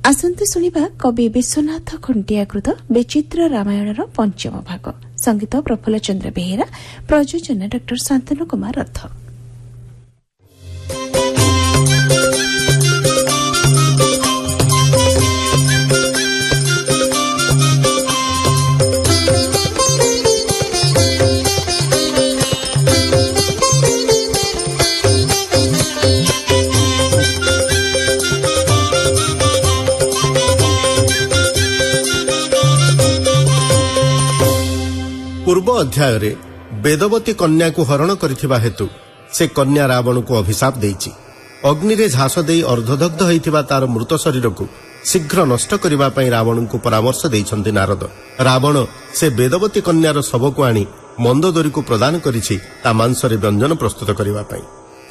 आसंतु सुनिबा कवि विश्वनाथ खुंटियाकृत विचित्र रामायणर पंचम भाग। संगीत प्रफुल्ल चंद्र बेहेरा, प्रयोजन डॉ शांतनु कुमार रथ। पूर्व अध्याय रे वेदवती कन्या को हरण करिथिबा हेतु से कन्या रावण को अभिशाप देइछि। अग्नि रे झास देई अर्धदग्ध होइथिबा तार मृत शरीर को शीघ्र नष्ट करिबा पई रावण को परामर्श देइछन्ति नारद। रावण से वेदवती कन्यार शव को आनी मंदोदरी को प्रदान करिछि ता मांस रे व्यंजन प्रस्तुत करिबा पई।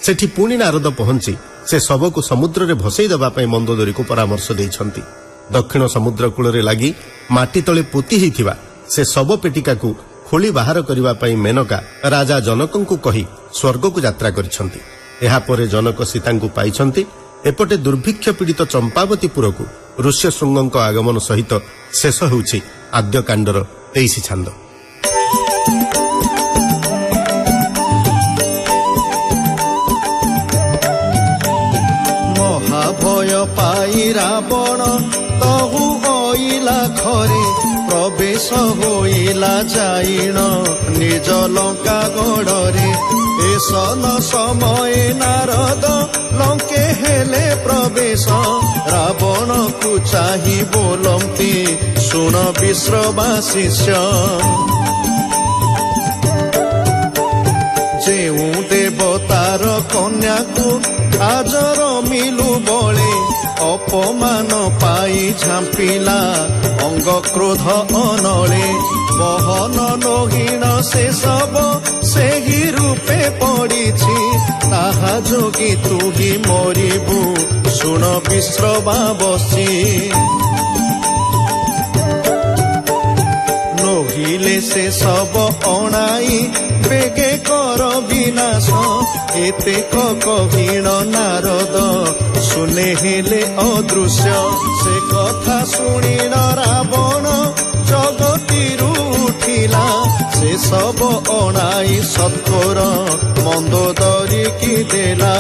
सेठी पुणी नारद पहुंची से शव को समुद्र रे भसई देबा पई मंदोदरी को परामर्श देइछन्ति। दक्षिण समुद्र कूल रे लागि माटी तळे पोती हिथिबा से शव पेटिका को खोली बाहर करिबा पई मेनका राजा जनकंकु कही स्वर्ग को यात्रा करिसंती। एहा परे जनक सीतांकु पाइछंती। एपटे दुर्भिक्ष पीड़ित चंपावतीपुर को ऋष्य शृंगଙ୍କ आगमन सहित शेष होउछि आद्य कांडर 23 छांद। महाभय पाई रावण तहु होइला खरे प्रवेश होइला जाइण निज लंका गढ़रे। एसन समय नारद लंके हेले प्रवेश रावण को चाहि बोलंती सुन विश्रवाशिष्य। जेउ देवतार कन्या को आजर मिलु बळे अपमान पाई झांपिला अंग क्रोध अनले। बहन नहीण से सब सेही रूपे पड़िछि ताहा जोगी तू ही मरिबु सुन विश्रवावशी। नहिले से सब अणाई बेगे कर विनाश एतेक कहिण नारद सुने हेले अदृश्य। से कथा शुणिन रावण जगतिरु उठिला से सब अणाई सत्कोर मंदोदरी की देला।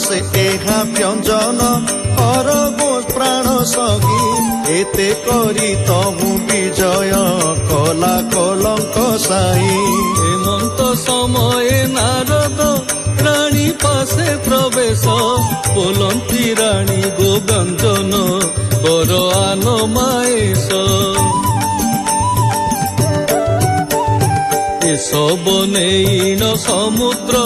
से एहा व्यंजन हर गो प्राण सगी एते करी तहु विजय कला कलंक साई। हेमंत समय नारद रानी पासे प्रवेश बोलंती रानी गो व्यंजन बर आन माएश। ए सब नेईन समुद्र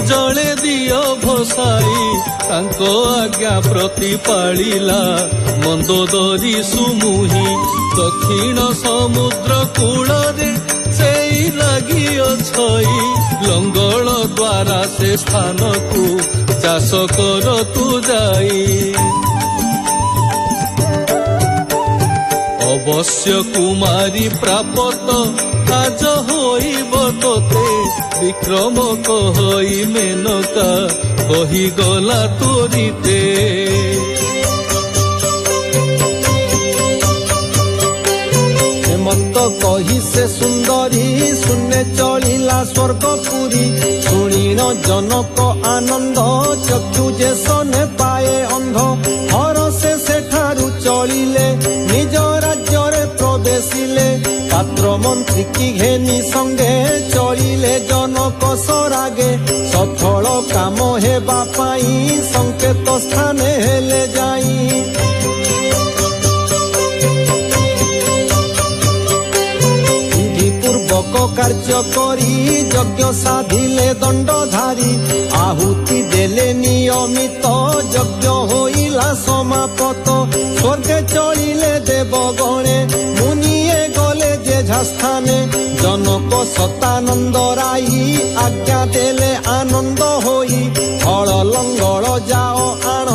जले दियो भसाई तांको आज्ञा प्रतिपालिला मंदोदरी सुमुही। दक्षिण समुद्र कूଳରେ सेई लागियो छई लंगल द्वारा से स्थान को चाष कर तू जाई। अवश्य कुमारी प्राप्त आज होइब तोते विक्रम कहई मेनका कही गला तोरीते। हेमंत कही से सुंदरी सुने चलिला स्वर्गपुरी। शुणिन जनक आनंद चक्षु जे सने पाए अंध हर से सेठारु चलिले निज राज्य रे प्रवेशिले। पात्र मंत्री की घेनी संगे चलिले जनक सरागे सफल काम हेबा पाई संकेत स्थाने हेले जाई। पूर्वक कार्य करी यज्ञ साधिले दंडधारी आहुति देले नियमित यज्ञ होइला समापत। स्वर्गे चलिले देवगणे मुनिए गले जे झास्थाने जनक सतानंद राई आज्ञा देले आनंद होई। हल लंगल जाओ आण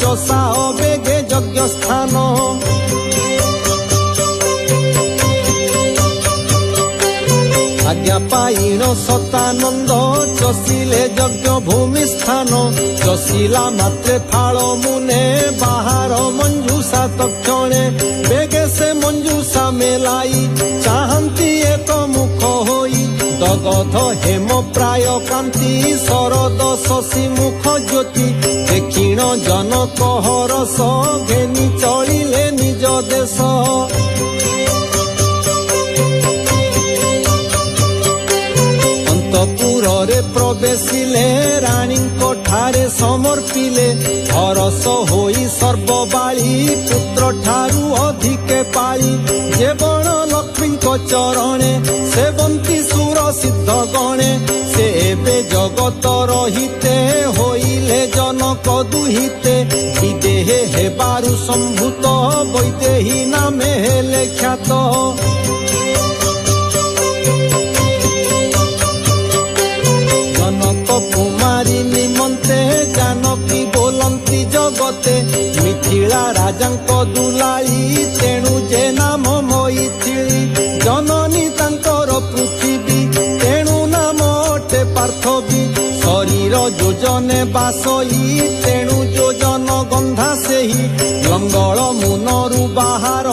चषाओ बेगे यज्ञ स्थान। आज्ञा ପାଇଣ ସତାନନ୍ଦ ଚଷିଲେ ଯଜ୍ଞ ଭୂମି ସ୍ଥାନ ଚଷିଲା ମାତ୍ରେ ଫାଳ ମୁନେ ବାହାର ମଞ୍ଜୁଷା ତକ୍ଷଣେ ବେଗେ ସେ ମଞ୍ଜୁଷା ମେଲାଇ ଚାହାନ୍ତି ଏକ ମୁଖ ହୋଇ ଦଗଧ ହେମ ପ୍ରାୟ କାନ୍ତି ଶରଦ ଶଶୀ ମୁଖ ଜ୍ୟୋତି ଦେଖିଣ ଜନକ ହରସ ଘେନି ଚଳିଲେ ନିଜ ଦେଶ ଅନ୍ତପୁରରେ ପ୍ରବେଶିଲେ ରାଣୀଙ୍କ ଠାରେ ସମର୍ପିଲେ ହରସ ହୋଇ ସର୍ବବାଳୀ ପୁତ୍ର ଠାରୁ ଅଧିକେ ପାଳି ଯେ ବଣ ଲକ୍ଷ୍ମୀଙ୍କ ଚରଣେ ସେବନ୍ତୀ ସୁର ସିଦ୍ଧ ଗଣେ ସେ ଏବେ ଜଗତ ରହିତେ ହୋଇଲେ ଜନକ ଦୁହିତେ ବିଦେହେ ହେବାରୁ ସମ୍ଭୂତ ବୈଦେହୀ ନାମେ ହେଲେ ଖ୍ୟାତ ଜନକ କୁମାରୀ ନିମନ୍ତେ ଜାନକୀ ବୋଲନ୍ତି ଜଗତେ ମିଥିଳା ରାଜାଙ୍କ ଦୁଲାଳି ତେଣୁ ଯେ ନାମ ମୈଥିଳୀ ଜନନୀ ତାଙ୍କର ପୃଥିବୀ ତେଣୁ ନାମ ଅଟେ ପାର୍ଥବୀ ଶରୀର ଯୋଜନେ ବାସଇ ତେଣୁ ଯୋଜନ ଗନ୍ଧା ସେହି ଲଙ୍ଗଳ ମୁନରୁ ବାହାର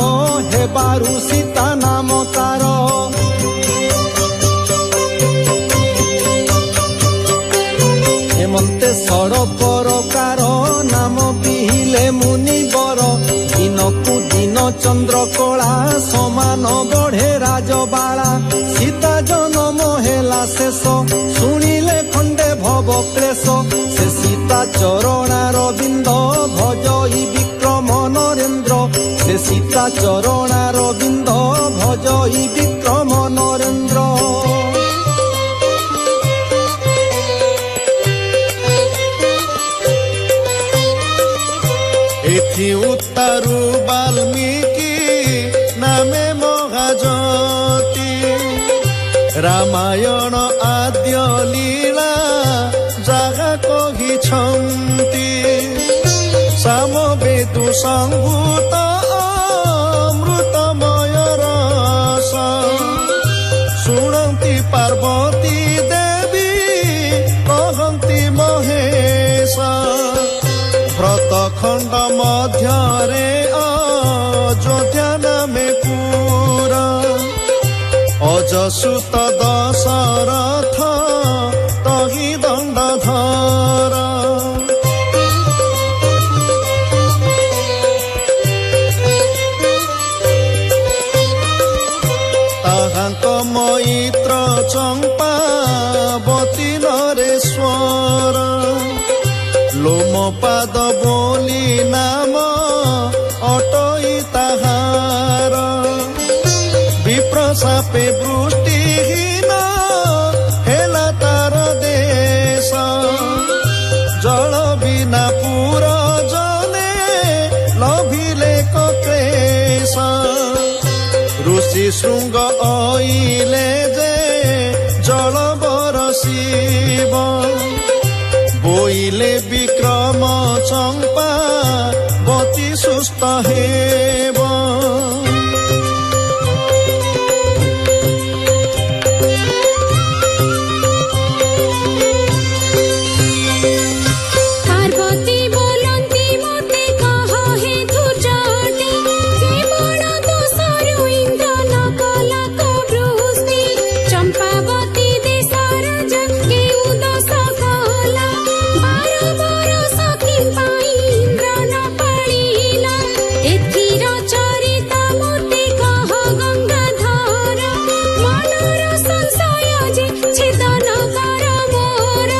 ହେବାରୁ ସୀତା ନାମ ତାର ହେମନ୍ତେ ଷଡ଼ପରକାର ନାମ ବିହିଲେ ମୁନିବର ଦିନକୁ ଦିନ ଚନ୍ଦ୍ର କଳା ସମାନ ବଢେ ରାଜବାଳା ସୀତା ଜନମ ହେଲା ଶେଷ ଶୁଣିଲେ ଖଣ୍ଡେ ଭବ କ୍ଲେଶ ସେ ସୀତା ଚରଣାର ବିନ୍ଦ ଭଜଇ ବିକ୍ରମ ନରେନ୍ଦ୍ର ସେ ସୀତା ଚରଣାର ବିନ୍ଦ ଭଜଇ ବିକ୍ରମ ନରେନ୍ଦ୍ର ଏଥି ଉତ୍ତାରୁ ବାଲ୍ମୀକି ନାମେ ମହାଜତି ରାମାୟଣ ଆଦ୍ୟ ଲୀଳା ଯାହା କହିଛନ୍ତି ସାମବେଦୁ ସଂଭୂତ ଅମୃତମୟ ରସ ଶୁଣନ୍ତି ପାର୍ବତୀ ଦେବୀ କହନ୍ତି ମହେଶ ବ୍ରତ ଖଣ୍ଡ ମଧ୍ୟରେ ଅଯୋଧ୍ୟା ନାମେ ପୁର ଅଜସୁତ ଦଶରଥ ତହି ଦଣ୍ଡଧର ତାହାଙ୍କ ମୈତ୍ର ଚମ୍ପାବତୀ ନରେଶ୍ୱର ଲୋମପାଦ ବୋଲି ନାମ ଅଟଇ ତାହାର ବିପ୍ରଶାପେ ବୃଷ୍ଟିହୀନ ହେଲା ତାର ଦେଶ ଜଳ ବିନା ପୁର ଜନେ ଲଭିଲେ କ୍ଲେଶ ଋଷି ଶୃଙ୍ଗ ଅଇଲେ ଯେ ଜଳ ବରସିବ ବୋଇଲେ ବିକ୍ରମ ଚମ୍ପା ବତୀ ସୁସ୍ଥ ହେବ ପାର୍ବତୀ ବୋଲନ୍ତି ମୋତେ କହ ହେ ଧୂର୍ଜଟି ଯେ ବଣ ଦୋଷରୁ ଇନ୍ଦ୍ର ନ କଲା କବୃଷ୍ଟି ଚମ୍ପାବତୀ ଦେଶର କେଉଁ ଦୋଷ କଲା ଏଥିର ଚରିତ ମୋତେ କହ ଗଙ୍ଗାଧର ମନର ସଂଶୟ ଯେ ଛେଦନ କର ମୋର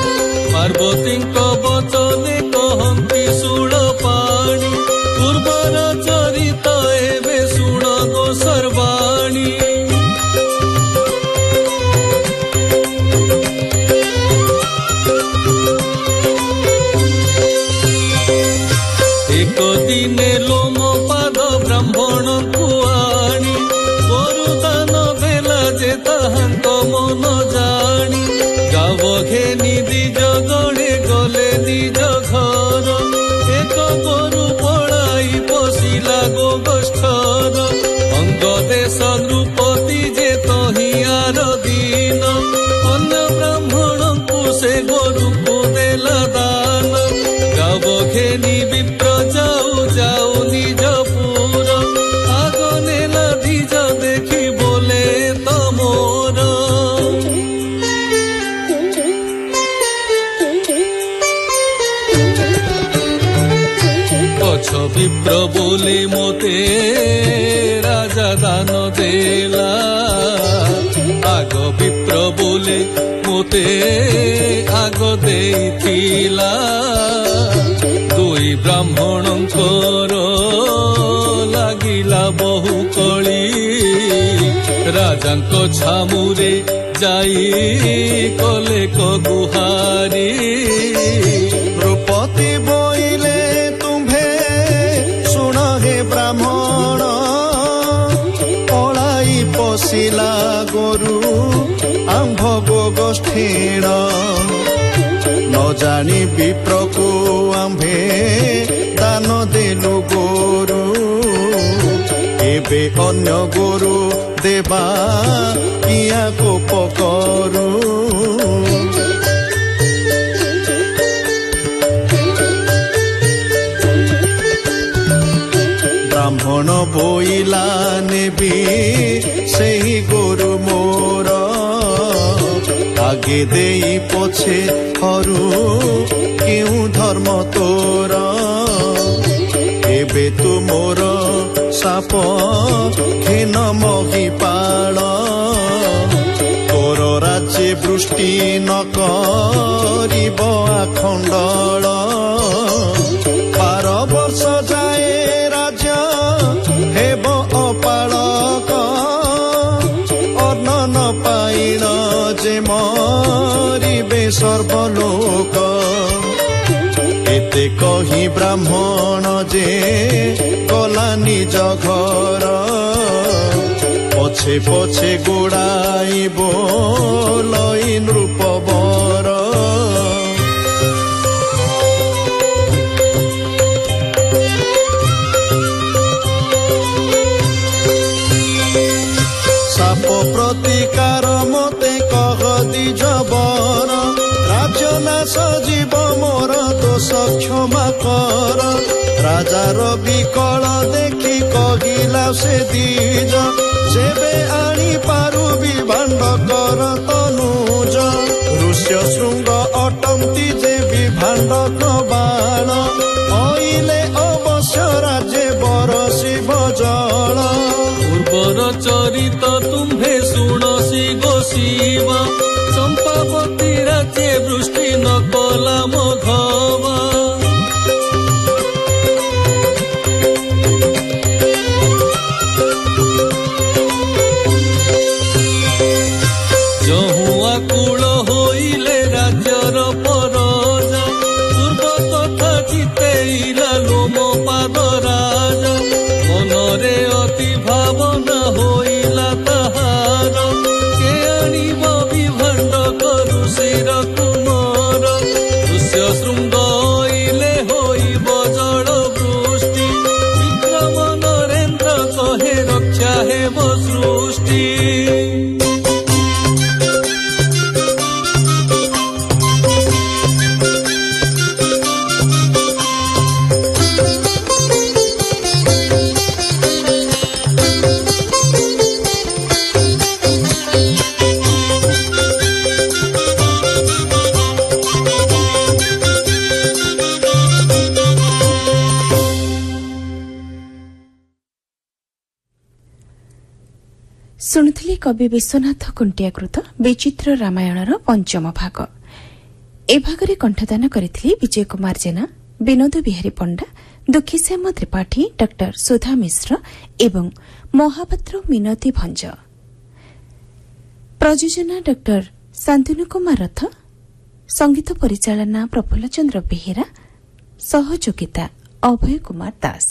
ପାର୍ବତୀଙ୍କ ବଚନେ କହନ୍ତି ଶୁଣ ପାଣି ପୂର୍ବର ଚରିତ ଏବେ ଶୁଣ ଗୋ ସର୍ବାଣୀ ଏକ ଦିନେ ଲୋମପାଦ ବ୍ରାହ୍ମଣଙ୍କୁ ଆଣି ବରୁଦାନ ଦେଲା ଯେ ତାହାଙ୍କ ମନ ଜାଣି ଗାବ ଘେନି ଦିଜ ଗଣେ ଗଲେ ନିଜ ଘର ଏ विप्र बोले मोते राजा दान देला आग विप्र बोले मोते आग देइथिला दुई ब्राह्मणंकर लागिला बहु कली राजांको छामुरे जाई कले को गुहारी द्रौपदी बोइले तुम्भे सुन हे ब्राह्मण पलाई पशिला गोरु आंभ गोष्ठीण न जानी विप्रको आंभे दान देलु गोरु एबे अन्य गोरु देवा इया को पकरू ब्राह्मण बोइला नेबी सेही गोरु मोर आगे देई पछे हरु केउ धर्म तोर एबे तु मोर साप खेन महिपाल तोर राज्य वृष्टि न करिब आखंडल 12 वर्ष जाए राज्य हेब अपालक अन्न न पाइन जे मरिबे सर्वलोक एते कही ब्राह्मण जे गला निज घर पछे पछे गोड़ाइब लई नृप बर साप प्रतिकार मते कह दिज बर राज्य नाश जीव मोर दोष क्षमा कर राजार विकल देखि कहिला से दीज जेबे आनी पारुबी भाण्ड कर तनुज ऋष्य शृंग अटंती जे विभाण्ड बाण अइले अवश्य राज्य बरसिब जल पूर्वर चरित तुम्भे शुणसी गोशिव चंपावती राज्य वृष्टि न कला मघवा जहुआ कूल होइले राज्यर परजा पूर्व कथा चितेइला लोमपाद राजा मनरे अति भावना होइला ताहार के आनिब विभाण्ड करू शिर कुमार ऋष्य शृंग अइले होइब जल वृष्टि विक्रम नरेन्द्र कहे रक्षा हेब सृष्टि ଶୁଣୁଥିଲେ କବି ବିଶ୍ୱନାଥ କୁଣ୍ଟିଆକୃତ ବିଚିତ୍ର ରାମାୟଣର ପଞ୍ଚମ ଭାଗ। ଏ ଭାଗରେ କଣ୍ଠଦାନ କରିଥିଲେ ବିଜୟ କୁମାର ଜେନା, ବିନୋଦ ବିହାରୀ ପଣ୍ଡା, ଦୁଃଖୀଶ୍ୟାମ ତ୍ରିପାଠୀ, ଡକ୍ଟର ସୁଧା ମିଶ୍ର ଏବଂ ମହାପାତ୍ର ମିନତୀ ଭଞ୍ଜ। ପ୍ରଯୋଜନା ଡକ୍ଟର ଶାନ୍ତନୁ କୁମାର ରଥ, ସଙ୍ଗୀତ ପରିଚାଳନା ପ୍ରଫୁଲ୍ଲ ଚନ୍ଦ୍ର ବେହେରା, ସହଯୋଗିତା ଅଭୟ କୁମାର ଦାସ।